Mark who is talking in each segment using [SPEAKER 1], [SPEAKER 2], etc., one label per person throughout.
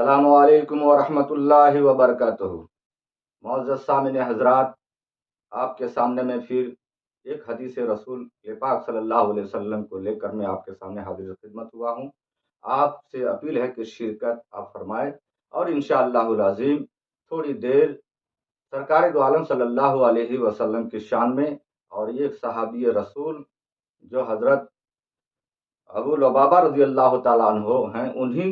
[SPEAKER 1] السلام علیکم ورحمۃ اللہ وبرکاتہ۔ معزز سامعین حضرات، آپ کے سامنے میں پھر ایک حدیث رسول پاک صلی اللہ علیہ وسلم کو لے کر میں آپ کے سامنے حاضر خدمت ہوا ہوں۔ آپ سے اپیل ہے کہ شرکت آپ فرمائیں اور انشاءاللہ العظیم تھوڑی دیر سرکار دو عالم صلی اللہ علیہ وسلم کی شان میں اور ایک صحابی رسول جو حضرت ابو لبابہ رضی اللہ تعالیٰ عنہ ہیں، انہی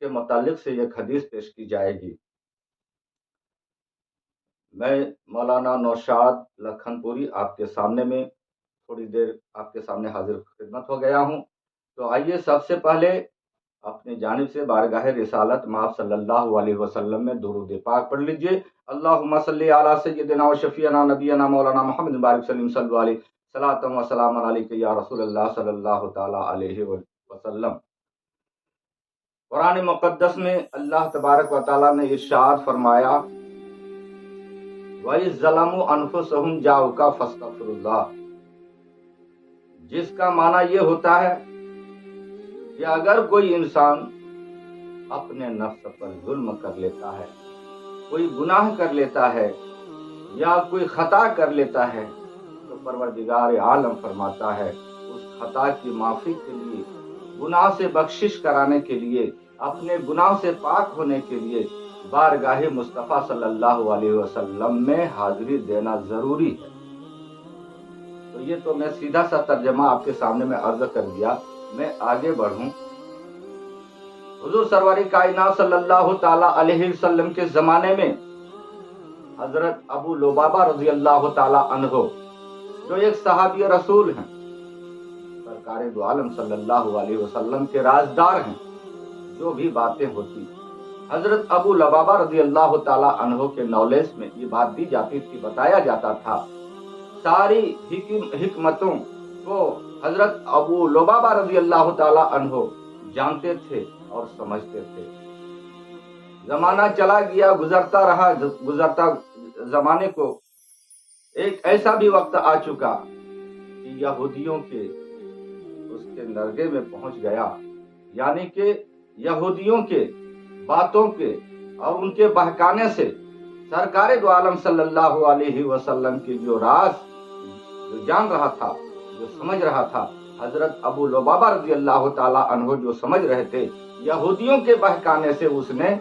[SPEAKER 1] کے متعلق سے ایک حدیث پیش کی جائے گی۔ میں مولانا نوشاد لکھن پوری آپ کے سامنے میں تھوڑی دیر آپ کے سامنے حاضر خدمت ہو گیا ہوں۔ تو آئیے سب سے پہلے اپنی جانب سے بارگاہ رسالت مآب صلی اللہ علیہ وسلم میں درود پاک پڑھ لیجئے۔ اللہم صلی علی سیدنا و شفیعنا نبینا مولانا محمد بارک سلیم صلی علیہ صلاۃ و سلام علیک یا رسول اللہ صلی اللہ تعالی علیہ وسلم۔ قرآن مقدس میں اللہ تبارک و تعالیٰ نے ارشاد فرمایا، وَإِذْ ظَلَمُوا أَنفُسَهُمْ جَاءُوكَ فَاسْتَغْفِرُوا اللَّهَ، جس کا معنی یہ ہوتا ہے کہ اگر کوئی انسان اپنے نفس پر ظلم کر لیتا ہے، کوئی گناہ کر لیتا ہے یا کوئی خطا کر لیتا ہے، تو پروردگار عالم فرماتا ہے اس خطا کی معافی کے لیے، گناہ سے بخشش کرانے کے لیے، اپنے گناہ سے پاک ہونے کے لیے بارگاہ مصطفیٰ صلی اللہ علیہ وسلم میں حاضری دینا ضروری ہے۔ تو یہ تو میں سیدھا سا ترجمہ آپ کے سامنے میں عرض کر دیا۔ میں آگے بڑھوں۔ حضور سرور کائنات صلی اللہ تعالی علیہ وسلم کے زمانے میں حضرت ابو لبابہ رضی اللہ تعالی عنہ جو ایک صحابی رسول ہیں، سرکار دو عالم صلی اللہ علیہ وسلم کے رازدار ہیں، جو بھی باتیں ہوتی حضرت ابو لبابہ رضی اللہ تعالی عنہ کے نالج میں یہ بات دی جاتی تھی، بتایا جاتا تھا۔ ساری حکمتوں کو حضرت ابو لبابہ رضی اللہ تعالی عنہ جانتے تھے اور سمجھتے تھے۔ زمانہ چلا گیا، گزرتا رہا، گزرتا زمانے کو ایک ایسا بھی وقت آ چکا کہ یہودیوں کے اس کے نرگے میں پہنچ گیا، یعنی کہ یہودیوں کے باتوں کے اور ان کے بہکانے سے سرکار دو عالم صلی اللہ علیہ وسلم کی جو راز جو جان رہا تھا، جو سمجھ رہا تھا، حضرت ابو لبابہ رضی اللہ تعالی عنہ جو سمجھ رہے تھے، یہودیوں کے بہکانے سے اس نے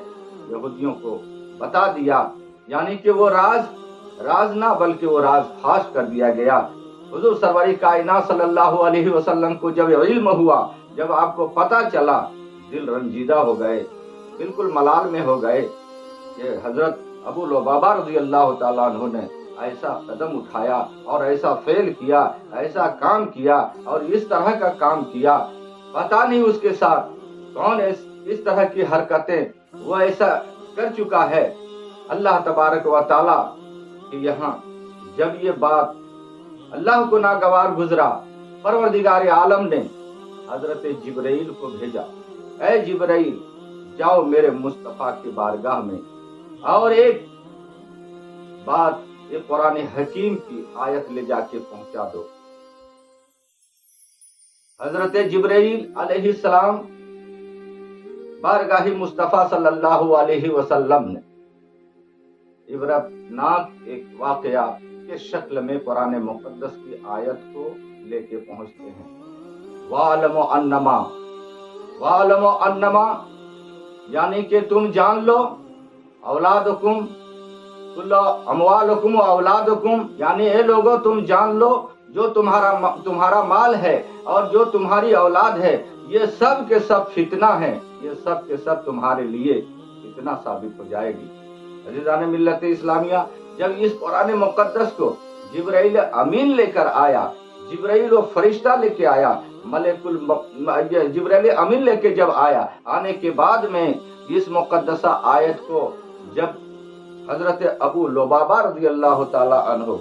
[SPEAKER 1] یہودیوں کو بتا دیا، یعنی کہ وہ راز نہ بلکہ وہ راز فاش کر دیا گیا۔ حضور سرور کائنات صلی اللہ علیہ وسلم کو جب علم ہوا، جب آپ کو پتہ چلا، دل رنجیدہ ہو گئے، بالکل ملال میں ہو گئے کہ حضرت ابو لبابہ رضی اللہ تعالیٰ عنہ نے ایسا قدم اٹھایا اور ایسا فعل کیا، ایسا کام کیا اور اس طرح کا کام کیا، پتہ نہیں اس کے ساتھ کون اس طرح کی حرکتیں وہ ایسا کر چکا ہے۔ اللہ تبارک و تعالیٰ کہ یہاں جب یہ بات اللہ کو ناگوار گزرا، پروردگار عالم نے حضرت جبرائیل کو بھیجا، اے جبرائیل جاؤ میرے مصطفیٰ کی بارگاہ میں اور ایک بات، ایک قرآن حکیم کی آیت لے جا کے پہنچا دو۔ حضرت جبرائیل علیہ السلام بارگاہ مصطفیٰ صلی اللہ علیہ وسلم نے عبرت ناک ایک واقعہ کے شکل میں قرآن مقدس کی آیت کو لے کے پہنچتے ہیں۔ وَعَلَمُوا أَنَّمَا یعنی کہ تم جان لو، اولادکم کل اموالکم و اولادکم، یعنی اے لوگو تم جان لو جو تمہارا مال ہے اور جو تمہاری اولاد ہے، یہ سب کے سب فتنہ ہیں، یہ سب کے سب تمہارے لیے فتنہ ثابت ہو جائے گی۔ عزیزان ملت اسلامیہ، جب اس قرآن مقدس کو جبرائیل امین لے کر آیا، جبرائیل و فرشتہ لے کے آیا، جبرائیل امین لے کے جب آیا، آنے کے بعد میں اس مقدسہ آیت کو جب حضرت ابو لبابہ رضی اللہ تعالی عنہ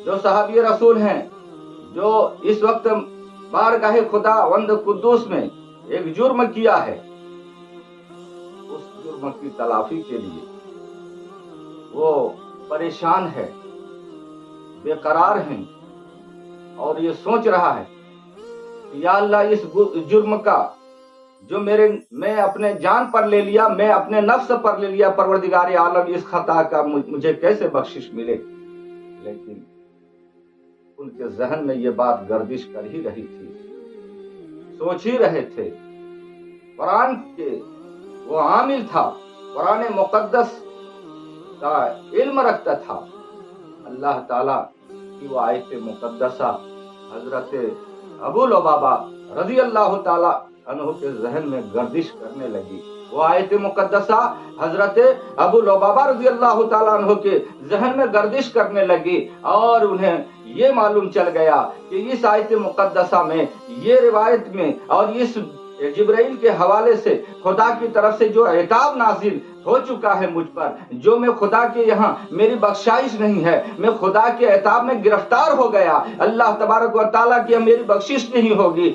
[SPEAKER 1] جو صحابی رسول ہیں، جو اس وقت بارگاہ خداوند قدوس میں ایک جرم کیا ہے، اس جرم کی تلافی کے لیے وہ پریشان ہے، بے قرار ہیں اور یہ سوچ رہا ہے کہ یا اللہ اس جرم کا جو میں اپنے جان پر لے لیا، میں اپنے نفس پر لے لیا، پروردگار عالم اس خطا کا مجھے کیسے بخشش ملے؟ لیکن ان کے ذہن میں یہ بات گردش کر ہی رہی تھی، سوچ ہی رہے تھے۔ قرآن کے وہ عامل تھا، قرآن مقدس کا علم رکھتا تھا۔ اللہ تعالیٰ کی وہ آیت مقدسہ حضرت ابو لبابہ رضی اللہ تعالیٰ عنہ کے ذہن میں گردش کرنے لگی۔ وہ آیت مقدسہ حضرت ابو لبابہ رضی اللہ تعالیٰ عنہ کے ذہن میں گردش کرنے لگی، اور انہیں یہ معلوم چل گیا کہ اس آیت مقدسہ میں، یہ روایت میں، اور اس جبرائیل کے حوالے سے خدا کی طرف سے جو عتاب نازل ہو چکا ہے مجھ پر، جو میں خدا کے یہاں میری بخشائش نہیں ہے، میں خدا کے عتاب میں گرفتار ہو گیا، اللہ تبارک و تعالیٰ کی میری بخشش نہیں ہوگی۔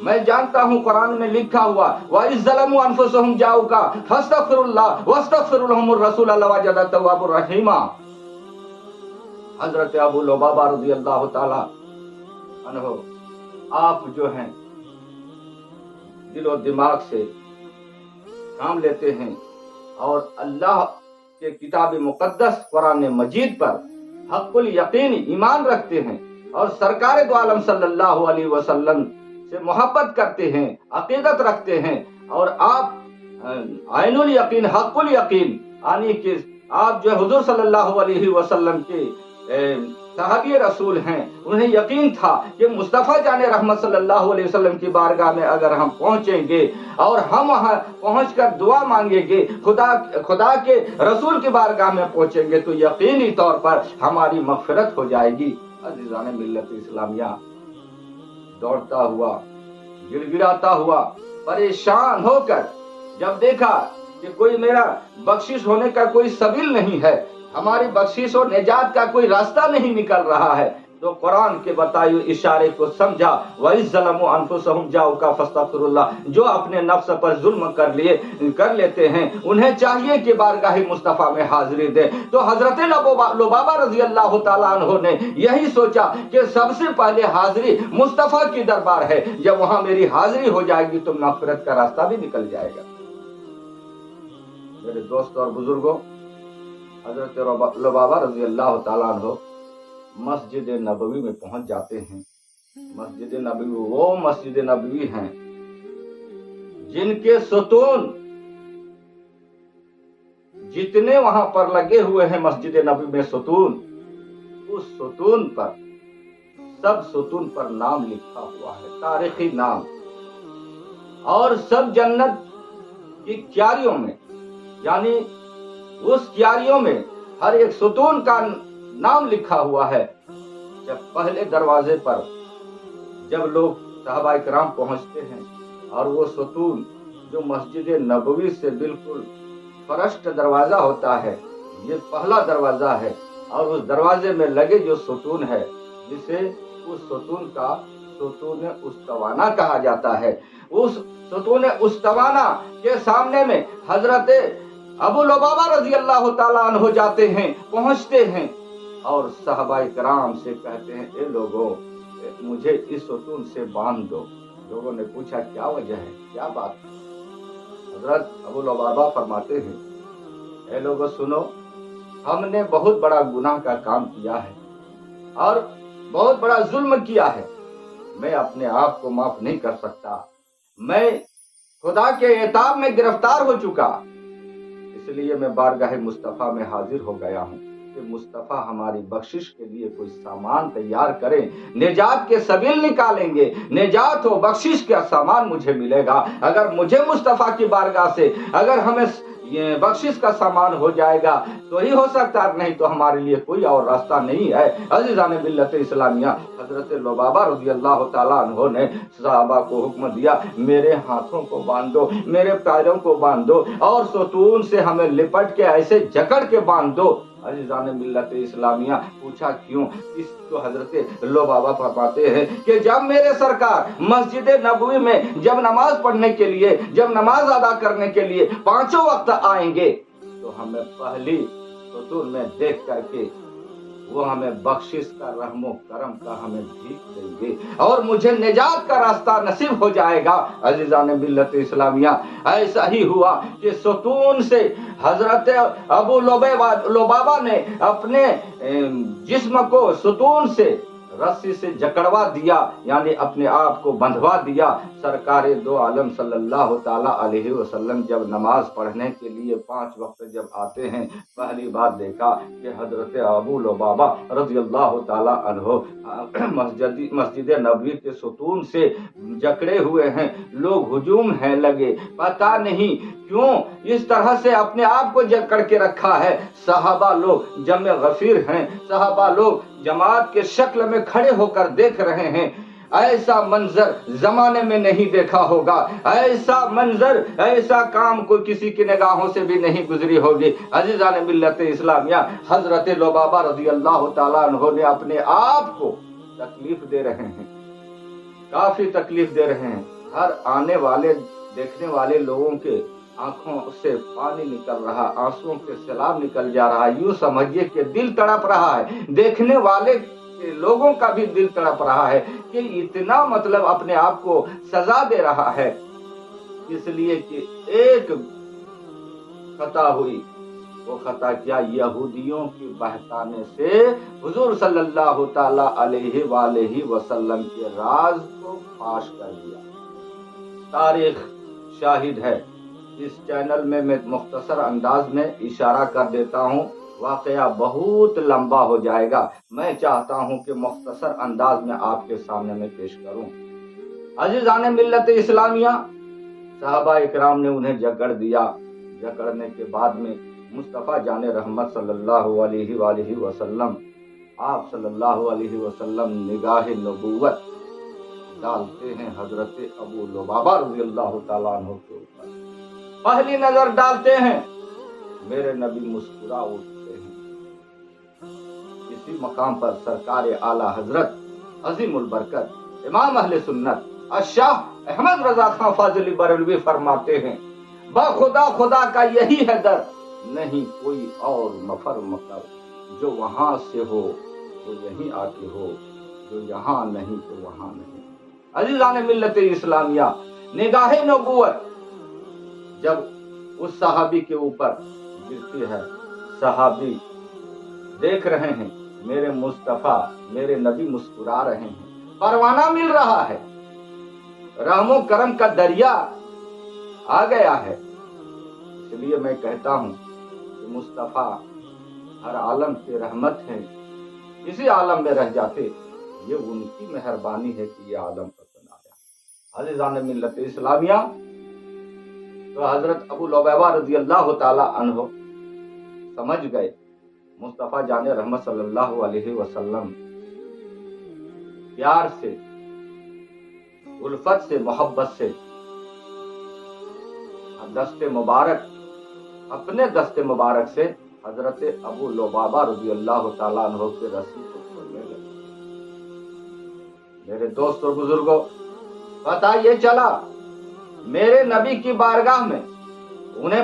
[SPEAKER 1] میں جانتا ہوں قرآن میں لکھا ہوا وَإِذْ ظَلَمُوا أَنفُسَهُمْ جَاءُوكَ فَاسْتَغْفِرُوا اللَّهَ وَاسْتَغْفِرُوا لَهُمُ الرَّسُولَ لَوَجَدَ التَّوَّابُ الرَّحِيمَ۔ حضرت ابو لبابہ رضی اللہ تعالی عنہ آپ جو ہیں دل و دماغ سے کام لیتے ہیں اور اللہ کے کتاب مقدس قرآن مجید پر حق الیقین ایمان رکھتے ہیں، اور سرکار دو عالم صلی اللہ علیہ وسلم سے محبت کرتے ہیں، عقیدت رکھتے ہیں، اور آپ عین الیقین حق الیقین یعنی کہ آپ جو حضور صلی اللہ علیہ وسلم کے صحابی رسول ہیں، انہیں یقین تھا کہ مصطفیٰ جان رحمت صلی اللہ علیہ وسلم کی بارگاہ میں اگر ہم پہنچیں گے اور ہم وہاں پہنچ کر دعا مانگیں گے، خدا کے رسول کی بارگاہ میں پہنچیں گے، تو یقینی طور پر ہماری مغفرت ہو جائے گی۔ عزیزان ملت اسلامیہ، دوڑتا ہوا، گڑ گڑاتا ہوا، پریشان ہو کر جب دیکھا کہ کوئی میرا بخشش ہونے کا کوئی سبیل نہیں ہے، ہماری بخشش اور نجات کا کوئی راستہ نہیں نکل رہا ہے، تو قرآن کے بتائے اشارے کو سمجھا۔ وَإِذْ ظَلَمُوا أَنفُسَهُمْ جَاءُوكَ فَاسْتَغْفِرُوا اللَّهَ، جو اپنے نفس پر ظلم کر لیتے ہیں انہیں چاہیے کہ بارگاہ مصطفیٰ میں حاضری دے۔ تو حضرت لبابہ رضی اللہ تعالیٰ عنہ نے یہی سوچا کہ سب سے پہلے حاضری مصطفیٰ کی دربار ہے، جب وہاں میری حاضری ہو جائے گی تو مغفرت کا راستہ بھی نکل جائے گا۔ میرے دوست اور بزرگوں، حضرت لبابہ رضی اللہ تعالیٰ عنہ مسجد نبوی میں پہنچ جاتے ہیں۔ مسجد نبوی وہ مسجد نبوی ہیں جن کے ستون جتنے وہاں پر لگے ہوئے ہیں مسجد نبوی میں ستون، اس ستون پر سب ستون پر نام لکھا ہوا ہے، تاریخی نام، اور سب جنت کی کیاریوں میں، یعنی اس کیاریوں میں ہر ایک ستون کا نام لکھا ہوا ہے۔ جب پہلے دروازے پر جب لوگ صحابہ کرام پہنچتے ہیں اور وہ ستون جو مسجد نبوی سے بالکل فرشت دروازہ ہوتا ہے، یہ پہلا دروازہ ہے، اور اس دروازے میں لگے جو ستون ہے جسے اس ستون کا ستون استوانہ کہا جاتا ہے، اس ستون استوانہ کے سامنے میں حضرت ابو لبابہ رضی اللہ تعالیٰ عنہ جاتے ہیں، پہنچتے ہیں اور صحابہ کرام سے کہتے ہیں اے لوگوں مجھے اس ستون سے باندھ دو۔ لوگوں نے پوچھا کیا وجہ ہے، کیا بات ہے؟ حضرت ابو لبابہ فرماتے ہیں اے لوگوں سنو، ہم نے بہت بڑا گناہ کا کام کیا ہے اور بہت بڑا ظلم کیا ہے، میں اپنے آپ کو معاف نہیں کر سکتا، میں خدا کے عتاب میں گرفتار ہو چکا، اس لیے میں بارگاہ مصطفیٰ میں حاضر ہو گیا ہوں کہ مصطفیٰ ہماری بخشش کے لیے کوئی سامان تیار کریں، نجات کے سبیل نکالیں گے، نجات و بخشش کا سامان مجھے ملے گا۔ اگر مجھے مصطفیٰ کی بارگاہ سے اگر ہمیں یہ بخشش کا سامان ہو جائے گا تو ہی ہو سکتا ہے، نہیں تو ہمارے لیے کوئی اور راستہ نہیں ہے۔ عزیزان ملت اسلامیہ، حضرت لبابہ رضی اللہ تعالیٰ عنہ نے صحابہ کو حکم دیا میرے ہاتھوں کو باندھ دو، میرے پیروں کو باندھ دو، اور ستون سے ہمیں لپٹ کے ایسے جکڑ کے باندھ دو۔ عزیزان ملت اسلامیہ، پوچھا کیوں؟ اس کو حضرت لبابہ فرماتے ہیں کہ جب میرے سرکار مسجد نبوی میں جب نماز پڑھنے کے لیے، جب نماز ادا کرنے کے لیے پانچوں وقت آئیں گے تو ہمیں پہلی ستون میں دیکھ کر کے وہ ہمیں بخشش کا رحم و کرم کا ہمیں بھیک دیں گے اور مجھے نجات کا راستہ نصیب ہو جائے گا۔ عزیزان ملت اسلامیہ، ایسا ہی ہوا کہ ستون سے حضرت ابو لبابہ نے اپنے جسم کو ستون سے رسی سے جکڑوا دیا، یعنی اپنے آپ کو بندھوا دیا۔ سرکار دو عالم صلی اللہ تعالی علیہ وسلم جب نماز پڑھنے کے لیے 5 وقت جب آتے ہیں، پہلی بار دیکھا کہ حضرت ابو لبابہ رضی اللہ تعالی عنہ مسجد نبوی کے ستون سے جکڑے ہوئے ہیں، لوگ ہجوم ہے لگے، پتہ نہیں کیوں اس طرح سے اپنے آپ کو جکڑ کے رکھا ہے۔ صحابہ لوگ جمع غفیر ہیں، صحابہ لوگ جماعت کے شکل میں کھڑے ہو کر دیکھ رہے ہیں۔ ایسا منظر زمانے میں نہیں دیکھا ہوگا، ایسا منظر، ایسا کام کوئی کسی کی نگاہوں سے بھی نہیں گزری ہوگی۔ عزیزان ملت اسلامیہ، حضرت لبابہ رضی اللہ تعالیٰ عنہ نے اپنے آپ کو تکلیف دے رہے ہیں، کافی تکلیف دے رہے ہیں۔ ہر آنے والے دیکھنے والے لوگوں کے آنکھوں سے پانی نکل رہا، آنسوؤں کے سیلاب نکل جا رہا، یوں سمجھیے کہ دل تڑپ رہا ہے، دیکھنے والے لوگوں کا بھی دل تڑپ رہا ہے کہ اتنا مطلب اپنے آپ کو سزا دے رہا ہے، اس لیے کہ ایک خطا ہوئی۔ وہ خطا کیا؟ یہودیوں کی بہکانے سے حضور صلی اللہ تعالی علیہ وآلہ وسلم کے راز کو فاش کر دیا۔ تاریخ شاہد ہے۔ اس چینل میں مختصر انداز میں اشارہ کر دیتا ہوں، واقعہ بہت لمبا ہو جائے گا، میں چاہتا ہوں کہ مختصر انداز میں آپ کے سامنے میں پیش کروں۔ عزیزان ملت اسلامیہ، صحابہ اکرام نے انہیں جکڑ دیا۔ جکڑنے کے بعد میں مصطفیٰ جان رحمت صلی اللہ علیہ وآلہ وسلم، آپ صلی اللہ علیہ وسلم نگاہ نبوت ڈالتے ہیں حضرت ابو لبابہ رضی اللہ تعالیٰ عنہ کے اوپر۔ پہلی نظر ڈالتے ہیں، میرے نبی مسکرا اٹھتے ہیں۔ اسی مقام پر سرکار اعلی حضرت عظیم البرکت امام اہل سنت الشاہ احمد رضا خان فاضلی بریلوی فرماتے ہیں، بخدا خدا کا یہی ہے در، نہیں کوئی اور مفر مکر، جو وہاں سے ہو وہ یہیں آ کے ہو، جو یہاں نہیں تو وہاں نہیں۔ عزیزان ملت اسلامیہ، نگاہ نبوت جب اس صحابی کے اوپر گرتی ہے، صحابی دیکھ رہے ہیں میرے مصطفیٰ، میرے نبی مسکرا رہے ہیں، پروانہ مل رہا ہے، رحم و کرم کا دریا آ گیا ہے۔ اس لیے میں کہتا ہوں کہ مصطفیٰ ہر عالم کی رحمت ہے، اسی عالم میں رہ جاتے، یہ ان کی مہربانی ہے کہ یہ عالم پسند آیا۔ عزیزان ملت اسلامیہ، تو حضرت ابو لبابہ رضی اللہ تعالی عنہ سمجھ گئے مصطفیٰ جان رحمت صلی اللہ علیہ وسلم پیار سے، الفت سے، محبت سے دست مبارک، اپنے دست مبارک سے حضرت ابو لبابہ رضی اللہ تعالیٰ عنہ کے رسی کو کھولنے لگے۔ میرے دوست اور بزرگوں، پتہ یہ چلا میرے نبی کی بارگاہ میں، انہیں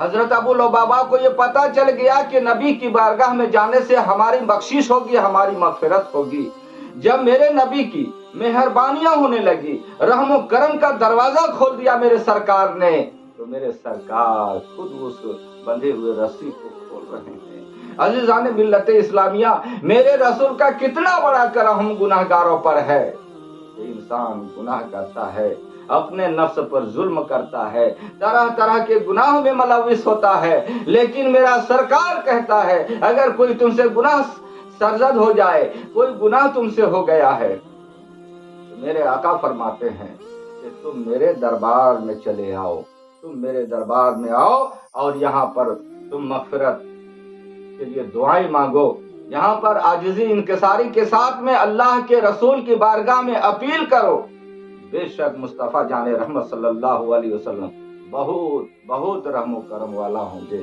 [SPEAKER 1] حضرت ابو لبابہ کو یہ پتہ چل گیا کہ نبی کی بارگاہ میں جانے سے ہماری بخشش ہوگی، ہماری مغفرت ہوگی۔ جب میرے نبی کی مہربانیاں ہونے لگی، رحم و کرم کا دروازہ کھول دیا میرے سرکار نے، تو میرے سرکار خود اس بندھے ہوئے رسی کو کھول رہے ہیں۔ عزیزان ملت اسلامیہ، میرے رسول کا کتنا بڑا کرم گناہگاروں پر ہے۔ یہ انسان گناہ کرتا ہے، اپنے نفس پر ظلم کرتا ہے، طرح طرح کے گناہوں میں ملوث ہوتا ہے، لیکن میرا سرکار کہتا ہے اگر کوئی تم سے گناہ سرزد ہو جائے، کوئی گناہ تم سے ہو گیا ہے، تو میرے آقا فرماتے ہیں کہ تم میرے دربار میں چلے آؤ، تم میرے دربار میں آؤ اور یہاں پر تم مغفرت کے لیے دعائیں مانگو، یہاں پر عاجزی انکساری کے ساتھ میں اللہ کے رسول کی بارگاہ میں اپیل کرو۔ بے شک مصطفیٰ جان رحمت صلی اللہ علیہ وسلم بہت بہت رحم و کرم والا ہوں گے۔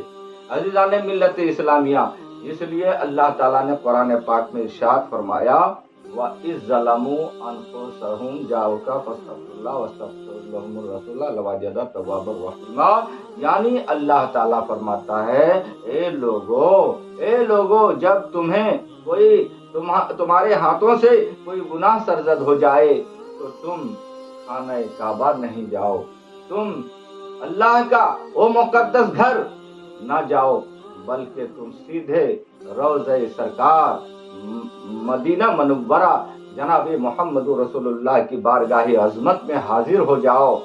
[SPEAKER 1] عزیزان ملت اسلامیہ، اس لیے اللہ تعالیٰ نے قرآن پاک میں ارشاد فرمایا، وَإِذْ ظَلَمُوا أَنفُسَهُمْ جَاءُوكَ فَاسْتَغْفِرُوا اللَّهَ وَاسْتَغْفَرَ لَهُمُ الرَّسُولُ لَوَجَدُوا تَوَّابًا رَحِيمًا، یعنی اللہ تعالیٰ فرماتا ہے، اے لوگو جب تمہیں کوئی تمہارے ہاتھوں سے کوئی گناہ سرزد ہو جائے تو تم خانہ کعبہ نہیں جاؤ، تم اللہ کا وہ مقدس گھر نہ جاؤ، بلکہ تم سیدھے روضہ سرکار مدینہ منورہ جناب محمد رسول اللہ کی بارگاہ عظمت میں حاضر ہو جاؤ،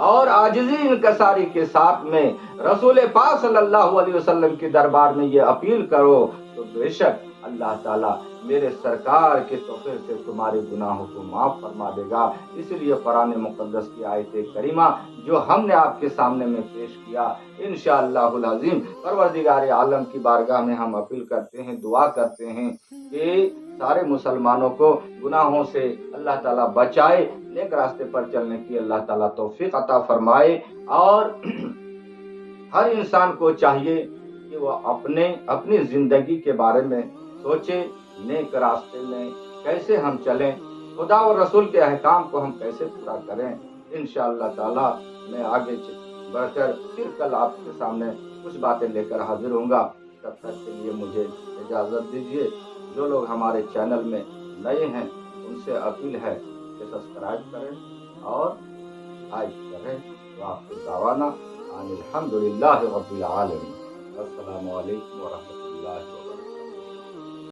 [SPEAKER 1] اور عاجزی انکساری کے ساتھ میں رسول پاک صلی اللہ علیہ وسلم کے دربار میں یہ اپیل کرو، تو بے شک اللہ تعالیٰ میرے سرکار کے توفیق سے تمہارے گناہوں کو معاف فرما دے گا۔ اس لیے قرآن مقدس کی آیت کریمہ جو ہم نے آپ کے سامنے میں پیش کیا، انشاءاللہ العظیم پروردگار عالم کی بارگاہ میں ہم اپیل کرتے ہیں، دعا کرتے ہیں کہ سارے مسلمانوں کو گناہوں سے اللہ تعالیٰ بچائے، نیک راستے پر چلنے کی اللہ تعالیٰ توفیق عطا فرمائے، اور ہر انسان کو چاہیے کہ وہ اپنی زندگی کے بارے میں سوچے، نیک راستے میں کیسے ہم چلیں، خدا اور رسول کے احکام کو ہم کیسے پورا کریں۔ انشاءاللہ تعالیٰ میں آگے بڑھ کر پھر کل آپ کے سامنے کچھ باتیں لے کر حاضر ہوں گا۔ تب تک کے لیے مجھے اجازت دیجیے۔ جو لوگ ہمارے چینل میں نئے ہیں ان سے اپیل ہے کہ سبسکرائب کریں اور لائک کریں۔ تو آپ کو دعوانا الحمدللہ رب العالمین۔ السلام علیکم ورحمۃ اللہ وبرکاتہ۔